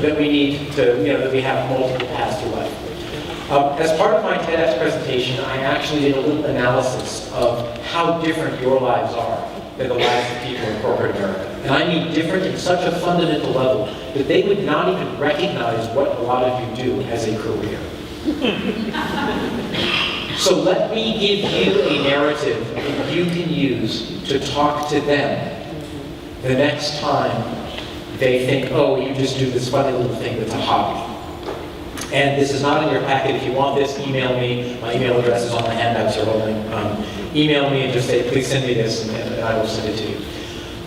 that we need to, that we have multiple paths through life. As part of my TEDx presentation, I actually did a little analysis of how different your lives are than the lives of people in corporate America. And I mean different in such a fundamental level that they would not even recognize what a lot of you do as a career. So let me give you a narrative that you can use to talk to them the next time they think, oh, you just do this funny little thing that's a hobby. And this is not in your packet. If you want this, email me. My email address is on the handouts you're holding. Email me and just say, please send me this, and I will send it to you.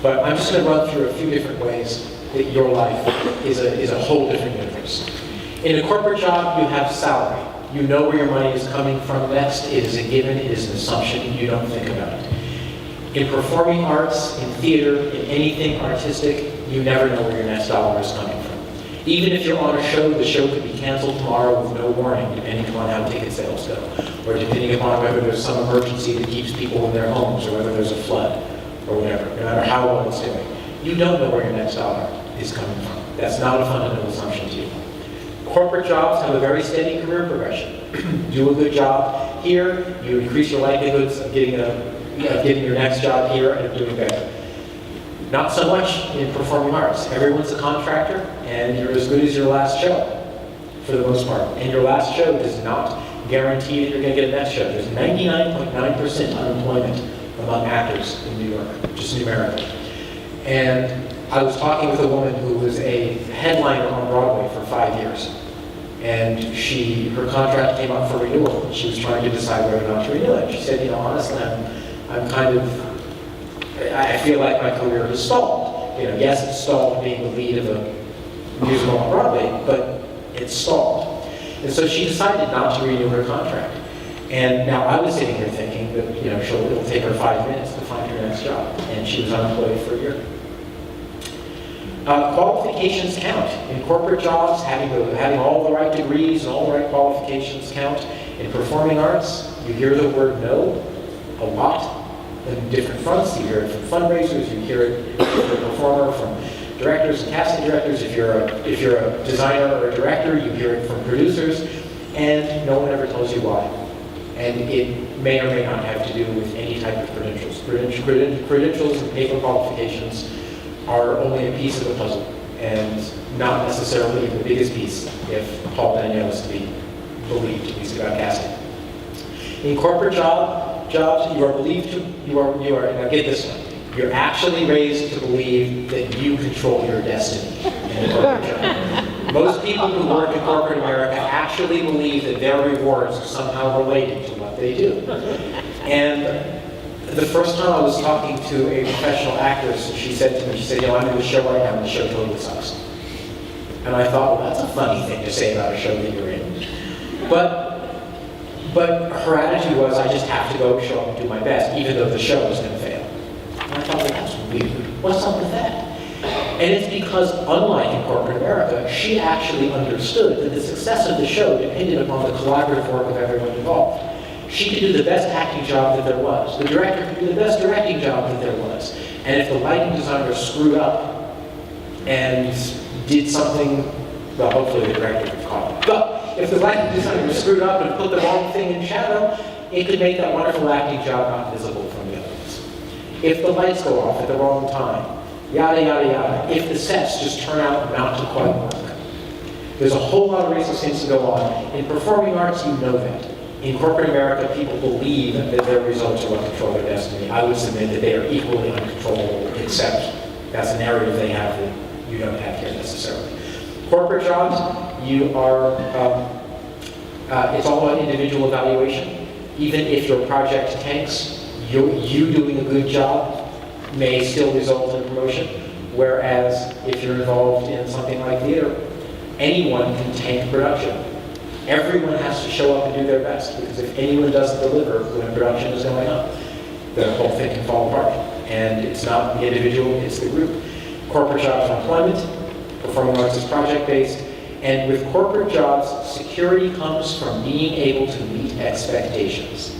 But I'm just going to run through a few different ways that your life is a whole different universe. In a corporate job, you have salary. You know where your money is coming from next. It is a given. It is an assumption. You don't think about it. In performing arts, in theater, in anything artistic, you never know where your next dollar is coming from. Even if you're on a show, the show could be canceled tomorrow with no warning, depending upon how ticket sales go, or depending upon whether there's some emergency that keeps people in their homes, or whether there's a flood, or whatever, no matter how well it's doing. You don't know where your next dollar is coming from. That's not a fundamental assumption to you. Corporate jobs have a very steady career progression. Do a good job here, you increase your likelihoods of getting your next job here and doing better. Not so much in performing arts. Everyone's a contractor, and you're as good as your last show, for the most part. And your last show does not guarantee that you're going to get a next show. There's 99.9% unemployment among actors in New York, just numerically. And I was talking with a woman who was a headliner on Broadway for 5 years. And her contract came up for renewal, and she was trying to decide whether or not to renew it. She said, honestly, I feel like my career has stalled. Yes, it's stalled being the lead of a musical on Broadway, but it's stalled. And so she decided not to renew her contract. And now I was sitting here thinking that it'll take her 5 minutes to find her next job, and she was unemployed for a year. Qualifications count. In corporate jobs, having all the right degrees and all the right qualifications count. In performing arts, you hear the word no a lot. In different fronts. You hear it from fundraisers, you hear it if you're a performer from directors and casting directors, if you're a designer or a director, you hear it from producers, and no one ever tells you why. And it may or may not have to do with any type of credentials. Credentials and paper qualifications are only a piece of the puzzle, and not necessarily the biggest piece, if Paul Daniel is to be believed, at least about casting. In corporate jobs, you are believed to, now get this one, you're actually raised to believe that you control your destiny in a corporate job. Most people who work in corporate America actually believe that their rewards are somehow related to what they do. And the first time I was talking to a professional actress, she said to me, I'm in the show right now and the show totally sucks. And I thought, well, that's a funny thing to say about a show that you're in. But her attitude was, I just have to go show up and do my best, even though the show is going to fail. And I thought, well, that's weird. What's up with that? And it's because, unlike in corporate America, she actually understood that the success of the show depended upon the collaborative work of everyone involved. She could do the best acting job that there was. The director could do the best directing job that there was. And if the lighting designer screwed up and did something, well, hopefully the director could call it. But if the lighting designer screwed up and put the wrong thing in shadow, it could make that wonderful acting job not visible from the audience. If the lights go off at the wrong time, yada, yada, yada. If the sets just turn out not to quite work. There's a whole lot of reasons things to go on. In performing arts, you know that. In corporate America, people believe that their results are what control their destiny. I would submit that they are equally uncontrollable, except that's a narrative they have that you don't have here necessarily. Corporate jobs, you are, it's all about individual evaluation. Even if your project tanks, you doing a good job may still result in promotion. Whereas if you're involved in something like theater, anyone can tank production. Everyone has to show up and do their best, because if anyone doesn't deliver when production is going on, the whole thing can fall apart. And it's not the individual, it's the group. Corporate jobs are employment, performing arts is project-based, and with corporate jobs, security comes from being able to meet expectations.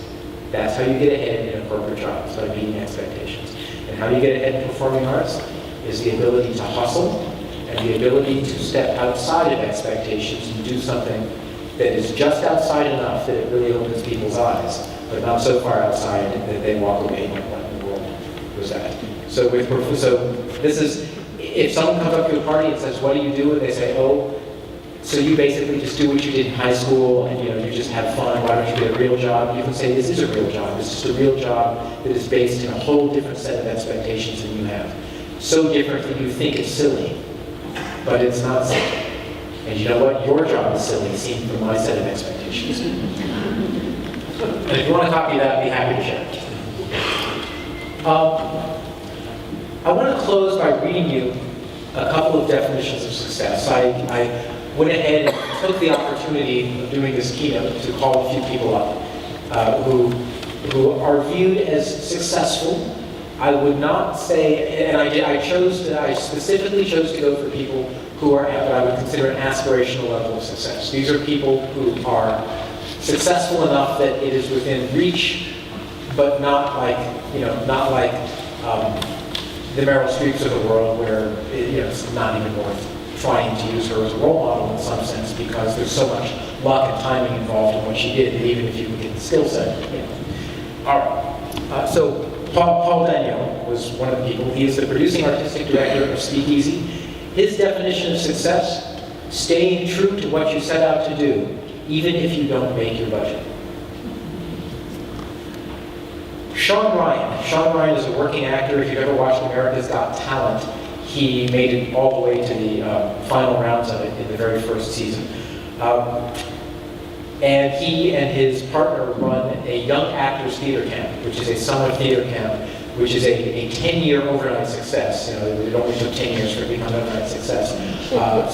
That's how you get ahead in a corporate job, is by meeting expectations. And how you get ahead in performing arts is the ability to hustle And the ability to step outside of expectations and do something that is just outside enough that it really opens people's eyes, but not so far outside that they walk away like, what in the world was that? So this is, if someone comes up to a party and says, what do you do? And they say, oh, so you basically just do what you did in high school and you just have fun, why don't you get a real job? You can say this is a real job. It's just a real job that is based in a whole different set of expectations than you have. So different that you think it's silly, but it's not silly. And you know what? Your job is silly, seen from my set of expectations. And if you want to copy that, I'd be happy to share it. I want to close by reading you a couple of definitions of success. I went ahead and took the opportunity of doing this keynote to call a few people up who are viewed as successful. I would not say, and I specifically chose to go for people who are at what I would consider an aspirational level of success. These are people who are successful enough that it is within reach, but not like the Meryl Streeps of the world, where it's not even worth trying to use her as a role model in some sense, because there's so much luck and timing involved in what she did, and even if you can get the skill set, All right. So Paul Daniel was one of the people. He is the producing artistic director of Speakeasy. His definition of success: staying true to what you set out to do, even if you don't make your budget. Sean Ryan is a working actor. If you've ever watched America's Got Talent, he made it all the way to the final rounds of it in the very first season. And he and his partner run a Young Actors Theater Camp, which is a summer theater camp, which is a 10-year overnight success. It only took 10 years for it to become an overnight success.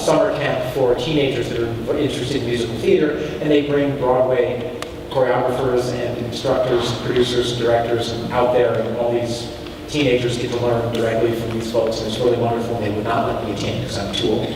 Summer camp for teenagers that are interested in musical theater, and they bring Broadway choreographers and instructors, producers, and directors out there, and all these teenagers get to learn directly from these folks, and it's really wonderful. And they would not let me attend because I'm too old.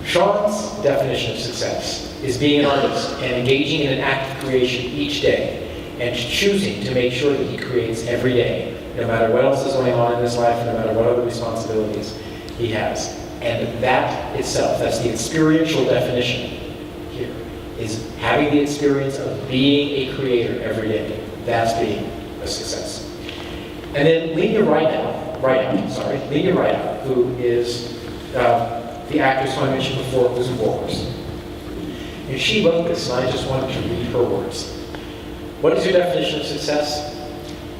Sean's definition of success is being an artist and engaging in an act of creation each day, and choosing to make sure that he creates every day, no matter what else is going on in his life, no matter what other responsibilities he has. And that itself, that's the experiential definition here, is having the experience of being a creator every day. That's being a success. And then Lena Rideout, who is the actress who I mentioned before, who's in Warhorse. And she wrote this, and I just wanted to read her words. What is your definition of success?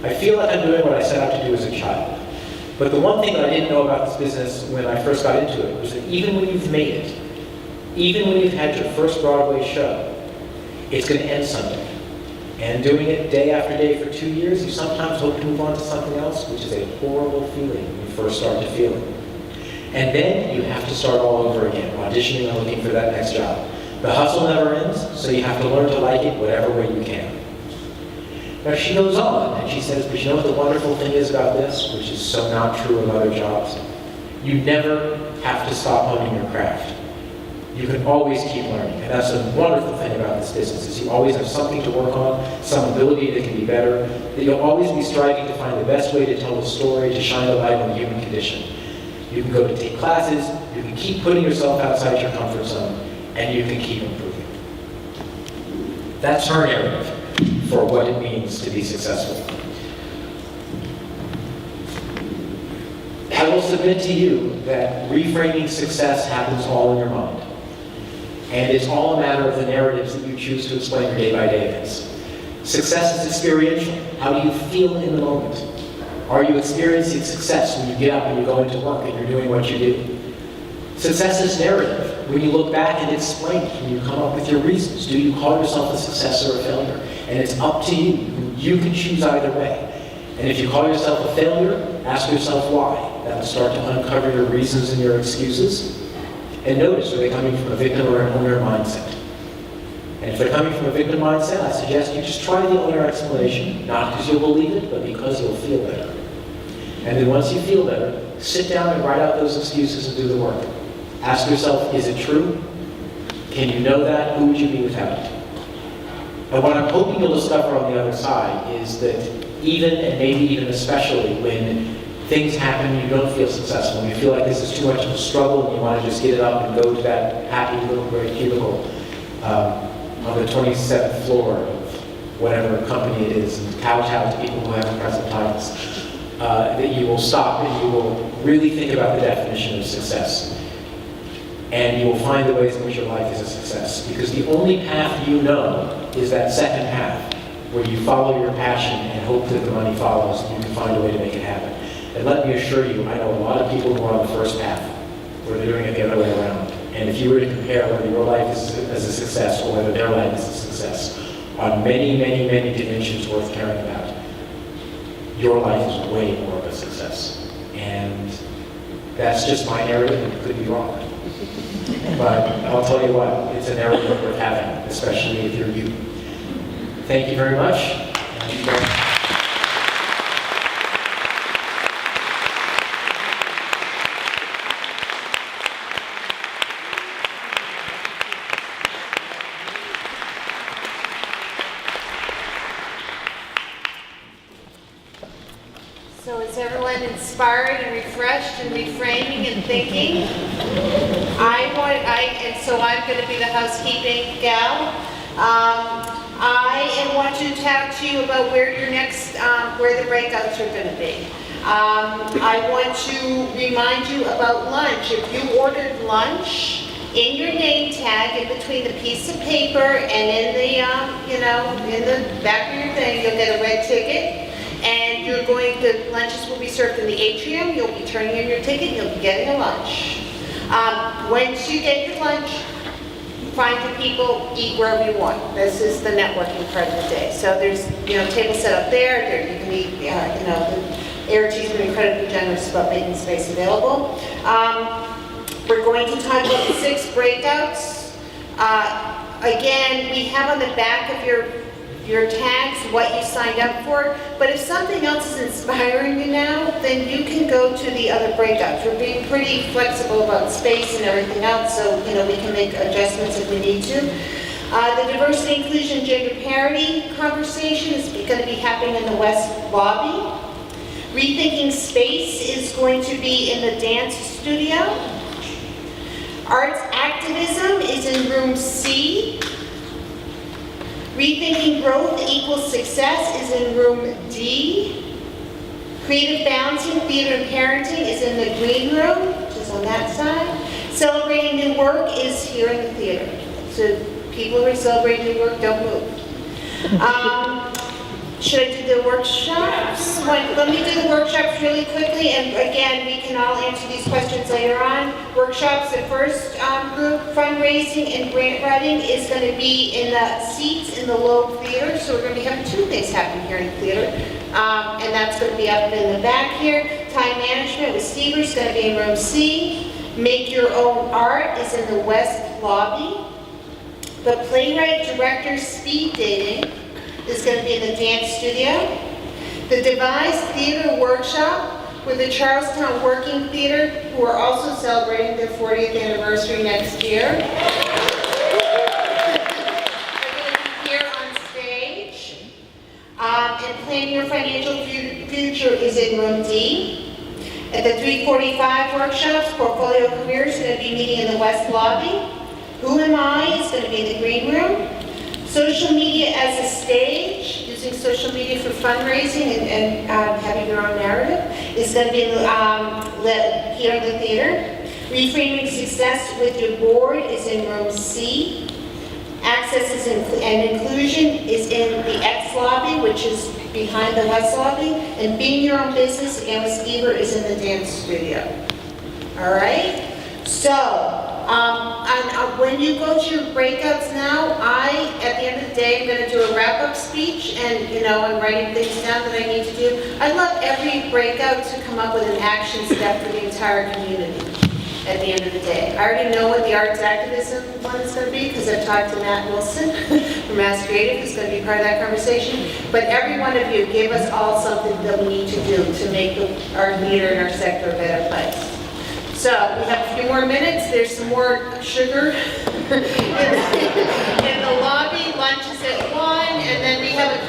I feel like I'm doing what I set out to do as a child. But the one thing that I didn't know about this business when I first got into it was that even when you've made it, even when you've had your first Broadway show, it's going to end someday. And doing it day after day for 2 years, you sometimes hope to move on to something else, which is a horrible feeling when you first start to feel it. And then you have to start all over again, auditioning and looking for that next job. The hustle never ends, so you have to learn to like it whatever way you can. Now she goes on, and she says, but you know what the wonderful thing is about this, which is so not true of other jobs? You never have to stop honing your craft. You can always keep learning, and that's the wonderful thing about this business, is you always have something to work on, some ability that can be better, that you'll always be striving to find the best way to tell the story, to shine a light on the human condition. You can go to take classes, you can keep putting yourself outside your comfort zone, and you can keep improving. That's her narrative for what it means to be successful. I will submit to you that reframing success happens all in your mind. And it's all a matter of the narratives that you choose to explain your day-by-day events. Success is experiential. How do you feel in the moment? Are you experiencing success when you get up and you go into work and you're doing what you do? Success is narrative. When you look back and explain it, when you come up with your reasons, do you call yourself a success or a failure? And it's up to you. You can choose either way. And if you call yourself a failure, ask yourself why. That'll start to uncover your reasons and your excuses. And notice, are they coming from a victim or an owner mindset? And if they're coming from a victim mindset, I suggest you just try the owner explanation, not because you'll believe it, but because you'll feel better. And then once you feel better, sit down and write out those excuses and do the work. Ask yourself, is it true? Can you know that? Who would you be without it? And what I'm hoping you'll discover on the other side is that even, and maybe even especially, when things happen, you don't feel successful, and you feel like this is too much of a struggle, and you want to just get it up and go to that happy little gray cubicle on the 27th floor of whatever company it is, and kowtow to people who have impressive titles, that you will stop and you will really think about the definition of success. And you will find the ways in which your life is a success. Because the only path you know is that second half, where you follow your passion and hope that the money follows, and you can find a way to make it happen. And let me assure you, I know a lot of people who are on the first path, where they're doing it the other way around. And if you were to compare whether your life is a success or whether their life is a success, on many, many, many dimensions worth caring about, your life is way more of a success. And that's just my narrative, and it could be wrong. But I'll tell you what, it's a narrative worth having, especially if you're you. Thank you very much. So is everyone inspired and refreshed and reframing and thinking? So I'm going to be the housekeeping gal. I want to talk to you about where your next, where the breakouts are going to be. I want to remind you about lunch. If you ordered lunch, in your name tag, in between the piece of paper and in the, in the back of your thing, you'll get a red ticket. And you're going to, lunches will be served in the atrium, you'll be turning in your ticket, you'll be getting a lunch. Once you get your lunch, find your people, eat wherever you want. This is the networking part of the day. So there's, tables set up there, you can eat, the ART's been incredibly generous about making space available. We're going to talk about the 6 breakouts. Again, we have on the back of your tags what you signed up for, but if something else is inspiring you now, then you can go to the other breakouts. We're being pretty flexible about space and everything else, so we can make adjustments if we need to. The diversity, inclusion, gender parity conversation is going to be happening in the West Lobby. Rethinking space is going to be in the dance studio. Arts activism is in room C. Rethinking growth equals success is in room D. Creative balancing, theater and parenting is in the green room, which is on that side. Celebrating new work is here in the theater. So people who are celebrating new work, don't move. Should I do the workshops? Let me do the workshops really quickly, and again, we can all answer these questions later on. Workshops, the first group, fundraising and grant writing, is going to be in the seats in the Loeb Theater, so we're going to be having 2 things happen here in the theater, and that's going to be up in the back here. Time management with Steve is going to be in room C. Make your own art is in the West Lobby. The playwright director speed dating is going to be in the dance studio. The Devised Theater Workshop with the Charlestown Working Theater, who are also celebrating their 40th anniversary next year. They're going to be here on stage. And Planning Your Financial Future is in room D. At the 345 workshops, Portfolio Careers is going to be meeting in the West Lobby. Who Am I is going to be in the green room. Social media as a stage, using social media for fundraising and having your own narrative, is going to be here in the theater. Reframing success with your board is in room C. Access and inclusion is in the X lobby, which is behind the West lobby. And being your own business, again with Stever, is in the dance studio. All right? So, when you go to your breakouts now, at the end of the day, I'm going to do a wrap-up speech, and I'm writing things down that I need to do. I'd love every breakout to come up with an action step for the entire community at the end of the day. I already know what the arts activism one is going to be, because I've talked to Matt Wilson from Mass Creative, who's going to be part of that conversation. But every one of you, give us all something that we need to do to make our theater and our sector a better place. So we have a few more minutes. There's some more sugar in the lobby. Lunch is at 1, and then we have a